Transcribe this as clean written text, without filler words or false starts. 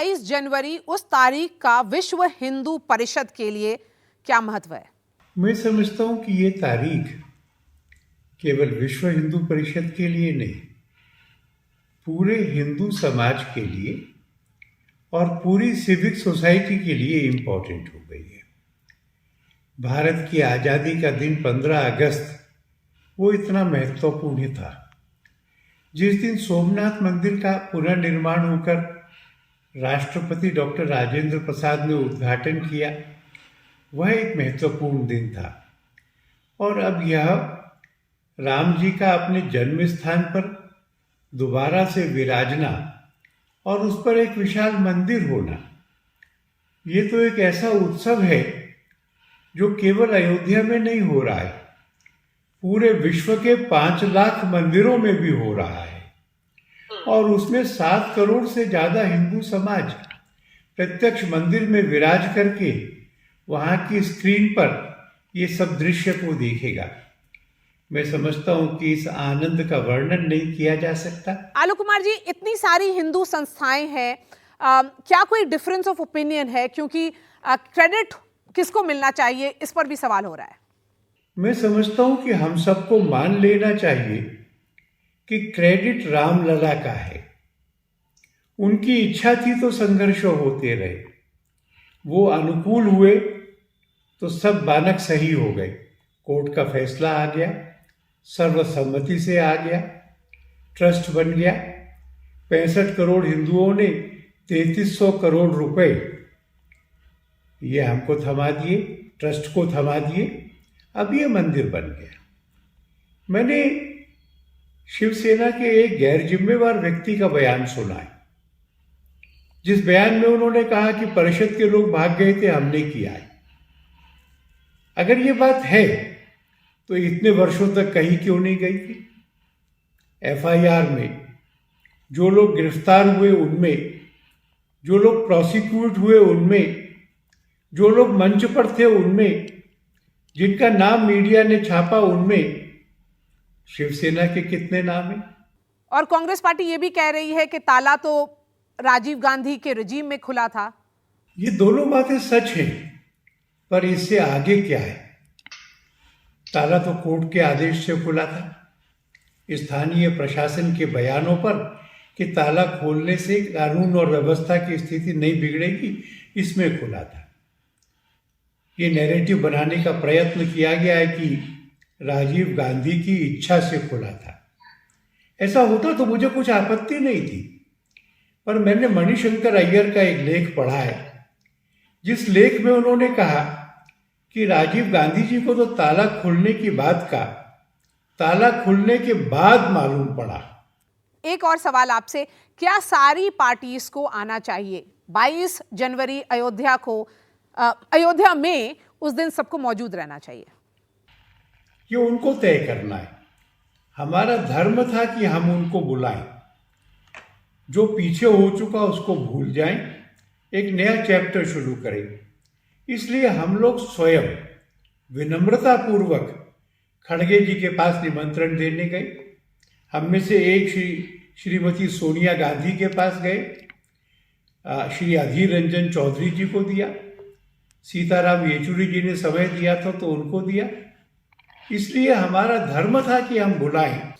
22 जनवरी उस तारीख का विश्व हिंदू परिषद के लिए क्या महत्व है? मैं समझता हूं कि ये तारीख केवल विश्व हिंदू परिषद के लिए नहीं, पूरे हिंदू समाज के लिए और पूरी सिविक सोसाइटी के लिए इम्पोर्टेंट हो गई है। भारत की आज़ादी का दिन 15 अगस्त वो इतना महत्वपूर्ण था। जिस दिन सोमनाथ मंदिर का पुनर्निर्माण होकर राष्ट्रपति डॉक्टर राजेंद्र प्रसाद ने उद्घाटन किया, वह एक महत्वपूर्ण दिन था। और अब यह राम जी का अपने जन्म स्थान पर दोबारा से विराजना और उस पर एक विशाल मंदिर होना, ये तो एक ऐसा उत्सव है जो केवल अयोध्या में नहीं हो रहा है, पूरे विश्व के 5 लाख मंदिरों में भी हो रहा है। और उसमें 7 करोड़ से ज्यादा हिंदू समाज प्रत्यक्ष मंदिर में विराज करके वहां की स्क्रीन पर ये सब दृश्य को देखेगा। मैं समझता हूं कि इस आनंद का वर्णन नहीं किया जा सकता। आलोक कुमार जी, इतनी सारी हिंदू संस्थाएं हैं, क्या कोई डिफरेंस ऑफ ओपिनियन है? क्योंकि क्रेडिट किसको मिलना चाहिए, इस पर भी सवाल हो रहा है। मैं समझता हूं कि हम सबको मान लेना चाहिए कि क्रेडिट रामलला का है। उनकी इच्छा थी तो संघर्ष होते रहे, वो अनुकूल हुए तो सब बानक सही हो गए। कोर्ट का फैसला आ गया, सर्वसम्मति से आ गया, ट्रस्ट बन गया। 65 करोड़ हिंदुओं ने 3300 करोड़ रुपए ये हमको थमा दिए, ट्रस्ट को थमा दिए। अब ये मंदिर बन गया। मैंने शिवसेना के एक गैर जिम्मेवार व्यक्ति का बयान सुना है, जिस बयान में उन्होंने कहा कि परिषद के लोग भाग गए थे, हमने किया है। अगर ये बात है तो इतने वर्षों तक कहीं क्यों नहीं गई थी? एफआईआर में जो लोग गिरफ्तार हुए उनमें, जो लोग प्रोसिक्यूट हुए उनमें, जो लोग मंच पर थे उनमें, जिनका नाम मीडिया ने छापा उनमें शिवसेना के कितने नाम हैं? और कांग्रेस पार्टी ये भी कह रही है कि ताला तो राजीव गांधी के रजीम में खुला था। ये दोनों बातें सच हैं, पर इससे आगे क्या है? ताला तो कोर्ट के आदेश से खुला था, स्थानीय प्रशासन के बयानों पर कि ताला खोलने से कानून और व्यवस्था की स्थिति नहीं बिगड़ेगी, इसमें खुला था। ये नैरेटिव बनाने का प्रयत्न किया गया है कि राजीव गांधी की इच्छा से खुला था। ऐसा होता तो मुझे कुछ आपत्ति नहीं थी, पर मैंने मणिशंकर अय्यर का एक लेख पढ़ा है, जिस लेख में उन्होंने कहा कि राजीव गांधी जी को तो ताला खुलने की बात का ताला खुलने के बाद मालूम पड़ा। एक और सवाल आपसे, क्या सारी पार्टीज को आना चाहिए 22 जनवरी अयोध्या में उस दिन सबको मौजूद रहना चाहिए? ये उनको तय करना है। हमारा धर्म था कि हम उनको बुलाएं, जो पीछे हो चुका उसको भूल जाएं, एक नया चैप्टर शुरू करें। इसलिए हम लोग स्वयं विनम्रता पूर्वक खड़गे जी के पास निमंत्रण देने गए। हम में से एक श्रीमती सोनिया गांधी के पास गए, श्री अधीर रंजन चौधरी जी को दिया, सीताराम येचुरी जी ने समय दिया था तो उनको दिया। इसलिए हमारा धर्म था कि हम बुलाएं।